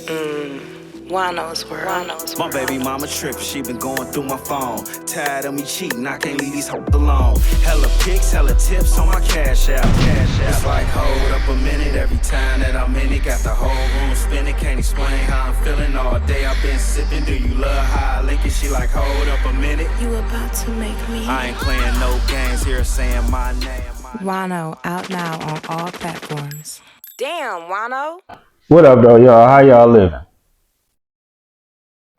Juan-o's world. My baby mama trippin', she been going through my phone. Tired of me cheating, I can't leave these hoes alone. Hella pics, hella tips on my cash app. It's like, hold up a minute, every time that I'm in it, got the whole room spinning. Can't explain how I'm feeling all day. I've been sipping. Do you love how I link it? She like, hold up a minute. You about to make me. I ain't playing no games here, saying my name. Juan-o out now on all platforms. Damn, Juan-o. What up, though, y'all? How y'all living?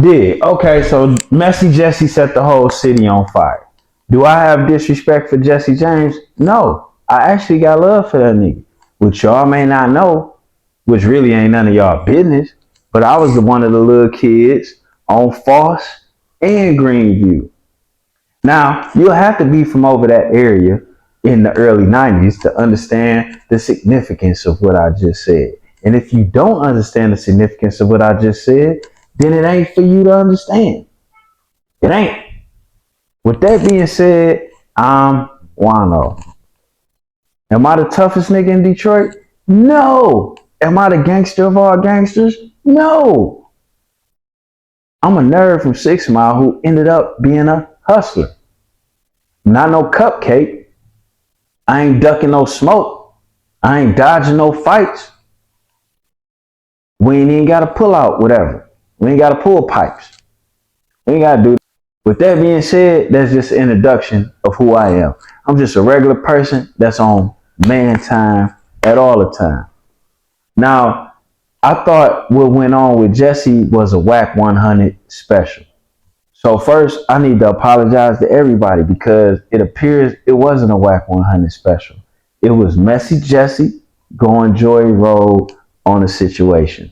Okay, so Messy Jesse set the whole city on fire. Do I have disrespect for Jesse James? No. I actually got love for that nigga. Which y'all may not know, which really ain't none of y'all business, but I was one of the little kids on Foss and Greenview. Now, you'll have to be from over that area in the early 90s to understand the significance of what I just said. And if you don't understand the significance of what I just said, then it ain't for you to understand. It ain't. With that being said, I'm Juan-o. Am I the toughest nigga in Detroit? No. Am I the gangster of all gangsters? No. I'm a nerd from 6 Mile who ended up being a hustler. Not no cupcake. I ain't ducking no smoke. I ain't dodging no fights. We ain't even got to pull out whatever. We ain't got to pull pipes. We ain't got to do that. With that being said, that's just an introduction of who I am. I'm just a regular person that's on man time at all the time. Now, I thought what went on with Jesse was a whack 100 special. So first, I need to apologize to everybody because it appears it wasn't a whack 100 special. It was Messy Jesse going Joy Road on a situation.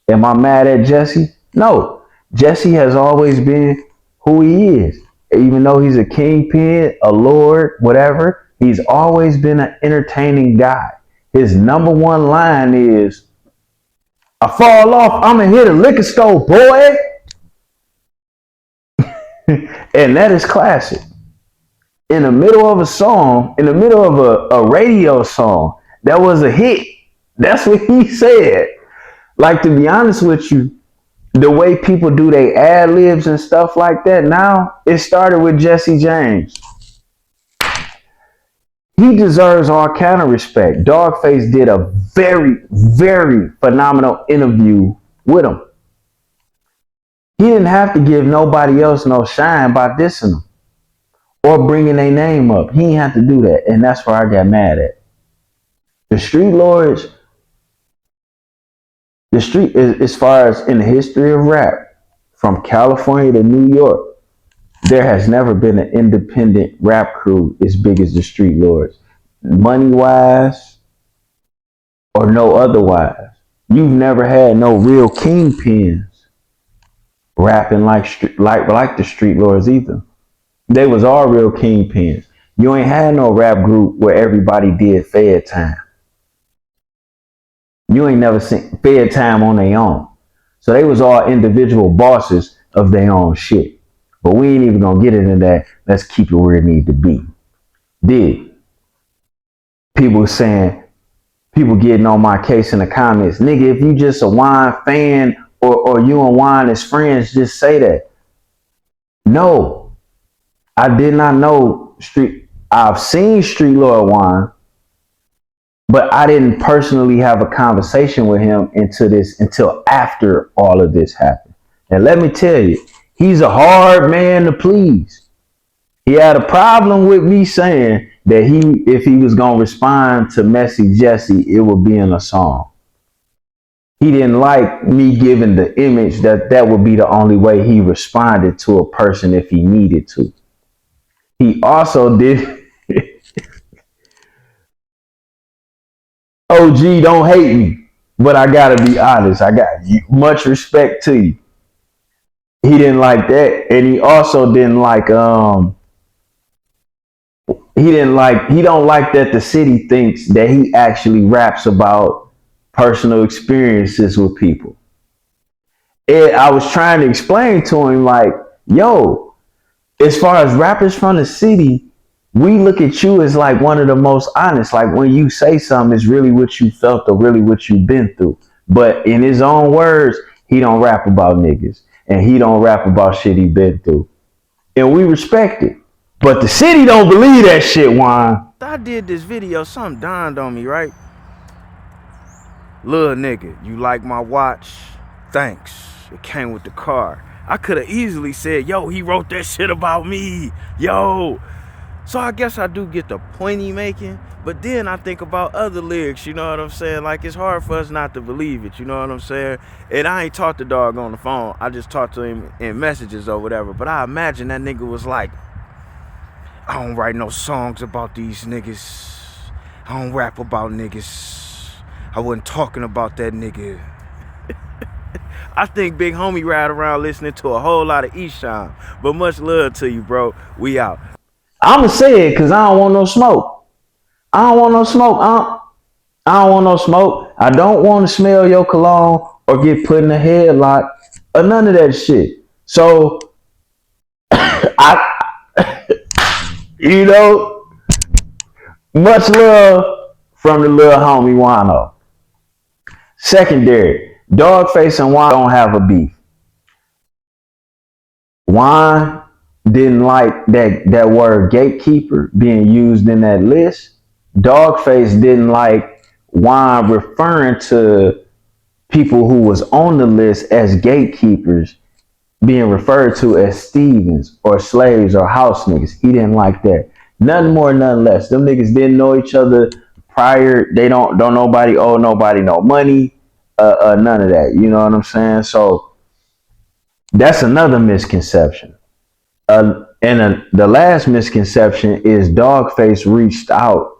Am I mad at Jesse? No. Jesse has always been who he is. Even though he's a kingpin, a lord, whatever, he's always been an entertaining guy. His number one line is, I fall off, I'ma hit a liquor store, boy. And that is classic. In the middle of a song, in the middle of a radio song, that was a hit. That's what he said. Like, to be honest with you, the way people do their ad libs and stuff like that now, it started with Jesse James. He deserves all kind of respect. Dogface did a very, very phenomenal interview with him. He didn't have to give nobody else no shine by dissing them or bringing their name up. He didn't have to do that, and that's where I got mad at. The Streetlords, as far as in the history of rap, from California to New York, there has never been an independent rap crew as big as the Streetlords. Money-wise or no otherwise. You've never had no real kingpins rapping like the Streetlords either. They was all real kingpins. You ain't had no rap group where everybody did fair time. You ain't never seen fair time on their own. So they was all individual bosses of their own shit. But we ain't even gonna get into that. Let's keep it where it need to be. People saying, people getting on my case in the comments. Nigga, if you just a Wine fan or you and Wine as friends, just say that. No, I did not know I've seen Streetlord Wine, but I didn't personally have a conversation with him until after all of this happened. And let me tell you, he's a hard man to please. He had a problem with me saying that if he was going to respond to Messy Jesse, it would be in a song. He didn't like me giving the image that would be the only way he responded to a person if he needed to. He also did... OG, don't hate me, but I gotta be honest. I got much respect to you. He didn't like that, and he also didn't like he don't like that the city thinks that he actually raps about personal experiences with people. And I was trying to explain to him, like, yo, as far as rappers from the city, we look at you as like one of the most honest. Like, when you say something, it's really what you felt or really what you've been through. But in his own words, He don't rap about niggas. And he don't rap about shit he been through. And we respect it. But the city don't believe that shit, Juan. I did this video, something dawned on me, right? Little nigga, you like my watch? Thanks. It came with the car. I could have easily said, yo, he wrote that shit about me. Yo. So I guess I do get the point he making. But then I think about other lyrics, you know what I'm saying? Like, it's hard for us not to believe it, you know what I'm saying? And I ain't talked to dog on the phone. I just talked to him in messages or whatever. But I imagine that nigga was like, I don't write no songs about these niggas. I don't rap about niggas. I wasn't talking about that nigga. I think Big Homie ride around listening to a whole lot of Esham. But much love to you, bro. We out. I'ma say it because I don't want no smoke. I don't want no smoke. I don't want no smoke. I don't want to smell your cologne or get put in a headlock or none of that shit. So you know, much love from the little homie Juan-o. Secondary, Dogface and Juan don't have a beef. Juan didn't like that word gatekeeper being used in that list. Dogface didn't like Juan referring to people who was on the list as gatekeepers being referred to as Stevens or slaves or house niggas. He didn't like that. Nothing more, nothing less. Them niggas didn't know each other prior. They don't nobody owe nobody no money. None of that. You know what I'm saying? So that's another misconception. The last misconception is Dogface reached out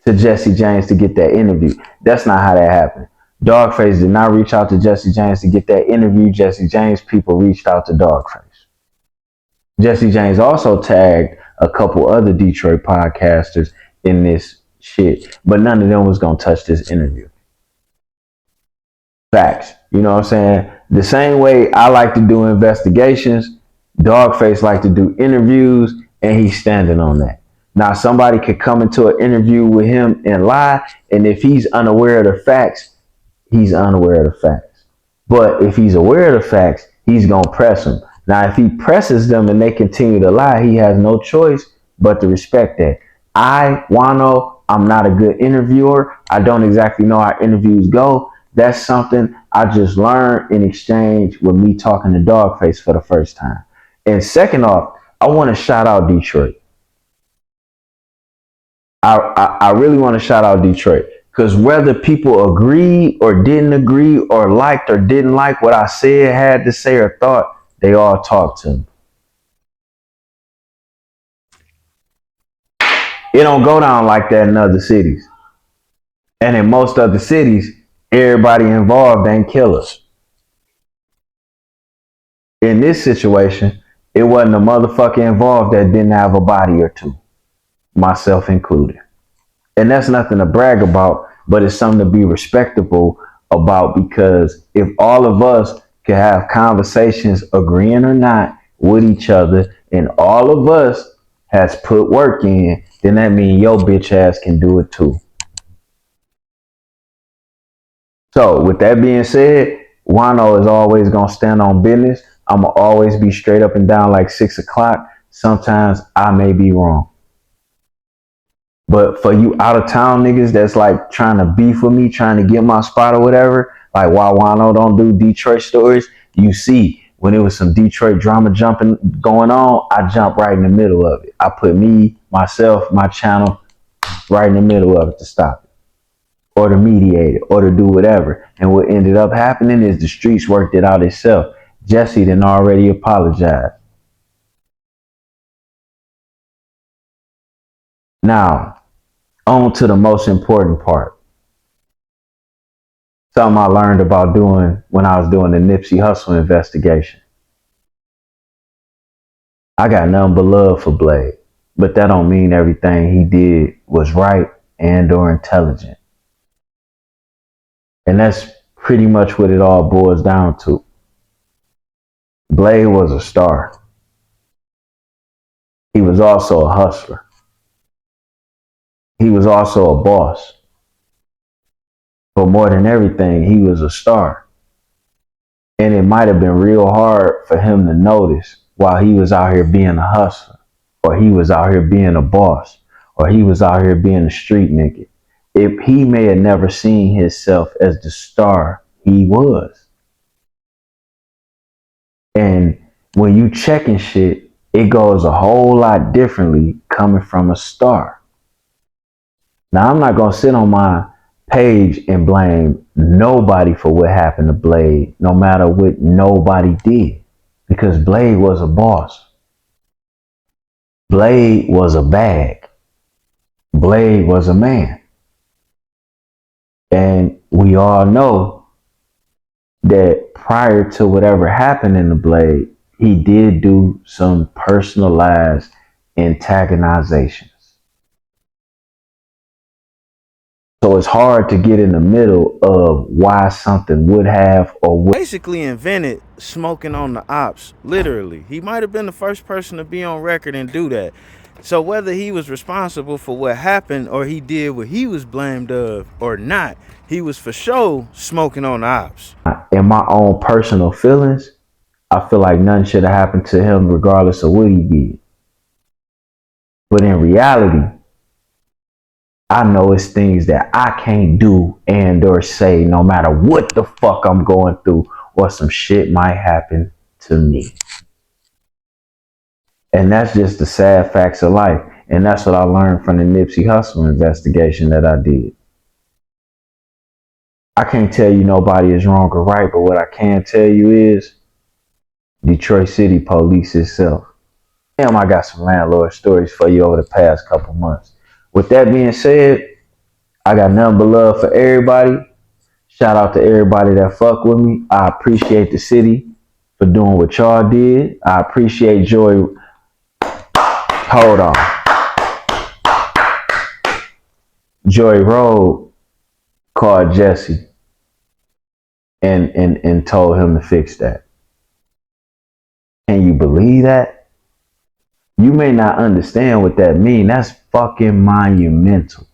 to Jesse James to get that interview. That's not how that happened. Dogface did not reach out to Jesse James to get that interview. Jesse James people reached out to Dogface. Jesse James also tagged a couple other Detroit podcasters in this shit, but none of them was gonna touch this interview. Facts. You know what I'm saying? The same way I like to do investigations, Dogface like to do interviews, and he's standing on that. Now, somebody could come into an interview with him and lie, and if he's unaware of the facts, he's unaware of the facts. But if he's aware of the facts, he's going to press them. Now, if he presses them and they continue to lie, he has no choice but to respect that. Juan-o, I'm not a good interviewer. I don't exactly know how interviews go. That's something I just learned in exchange with me talking to Dogface for the first time. And second off, I want to shout out Detroit. I really want to shout out Detroit. Because whether people agreed or didn't agree or liked or didn't like what I said, had to say, or thought, they all talked to me. It don't go down like that in other cities. And in most other cities, everybody involved ain't killers. In this situation, it wasn't a motherfucker involved that didn't have a body or two, myself included. And that's nothing to brag about, but it's something to be respectable about, because if all of us can have conversations, agreeing or not, with each other, and all of us has put work in, then that means your bitch ass can do it too. So with that being said, Juan-o is always going to stand on business. I'm going to always be straight up and down like 6 o'clock. Sometimes I may be wrong. But for you out of town niggas that's like trying to beef with me, trying to get my spot or whatever, like why Juan-o don't do Detroit stories, you see, when it was some Detroit drama jumping going on, I jump right in the middle of it. I put me, myself, my channel right in the middle of it to stop it, or to mediate it, or to do whatever. And what ended up happening is the streets worked it out itself. Jesse didn't already apologize. Now, on to the most important part. Something I learned about doing when I was doing the Nipsey Hussle investigation. I got nothing but love for Blade, but that don't mean everything he did was right and or intelligent. And that's pretty much what it all boils down to. Blade was a star. He was also a hustler. He was also a boss. But more than everything, he was a star. And it might have been real hard for him to notice while he was out here being a hustler, or he was out here being a boss, or he was out here being a street nigga. If he may have never seen himself as the star he was. And when you checking shit, it goes a whole lot differently coming from a star. Now, I'm not going to sit on my page and blame nobody for what happened to Blade, no matter what nobody did, because Blade was a boss. Blade was a bag. Blade was a man. And we all know that prior to whatever happened in the Blade, he did do some personalized antagonizations. So it's hard to get in the middle of why something would have or would. Basically invented smoking on the ops, literally. He might have been the first person to be on record and do that. So whether he was responsible for what happened or he did what he was blamed of or not, he was for sure smoking on the ops. In my own personal feelings, I feel like nothing should have happened to him regardless of what he did. But in reality, I know it's things that I can't do and or say no matter what the fuck I'm going through or some shit might happen to me. And that's just the sad facts of life. And that's what I learned from the Nipsey Hussle investigation that I did. I can't tell you nobody is wrong or right, but what I can tell you is Detroit City Police itself. Damn, I got some landlord stories for you over the past couple months. With that being said, I got nothing but love for everybody. Shout out to everybody that fuck with me. I appreciate the city for doing what y'all did. I appreciate Joy. Hold on. Joy Road called Jesse and told him to fix that. Can you believe that? You may not understand what that means. That's fucking monumental.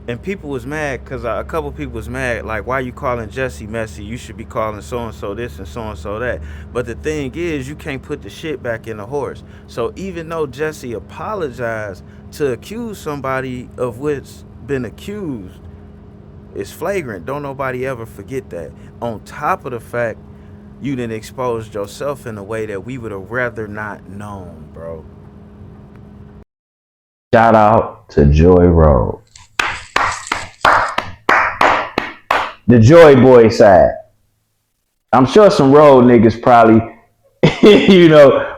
And people was mad because a couple people was mad, like, why you calling Jesse messy? You should be calling so-and-so this and so-and-so that. But the thing is, you can't put the shit back in the horse. So even though Jesse apologized, to accuse somebody of what's been accused is flagrant. Don't nobody ever forget that. On top of the fact, you done exposed yourself in a way that we would have rather not known, bro. Shout out to Joy Road. The Joy Boy side. I'm sure some road niggas probably,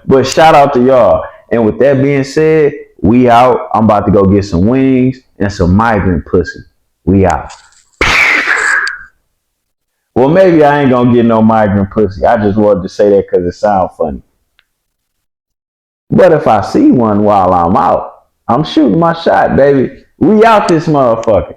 but shout out to y'all. And with that being said, we out. I'm about to go get some wings and some migrant pussy. We out. Well, maybe I ain't gonna get no migrant pussy. I just wanted to say that because it sounds funny. But if I see one while I'm out, I'm shooting my shot, baby. We out this motherfucker.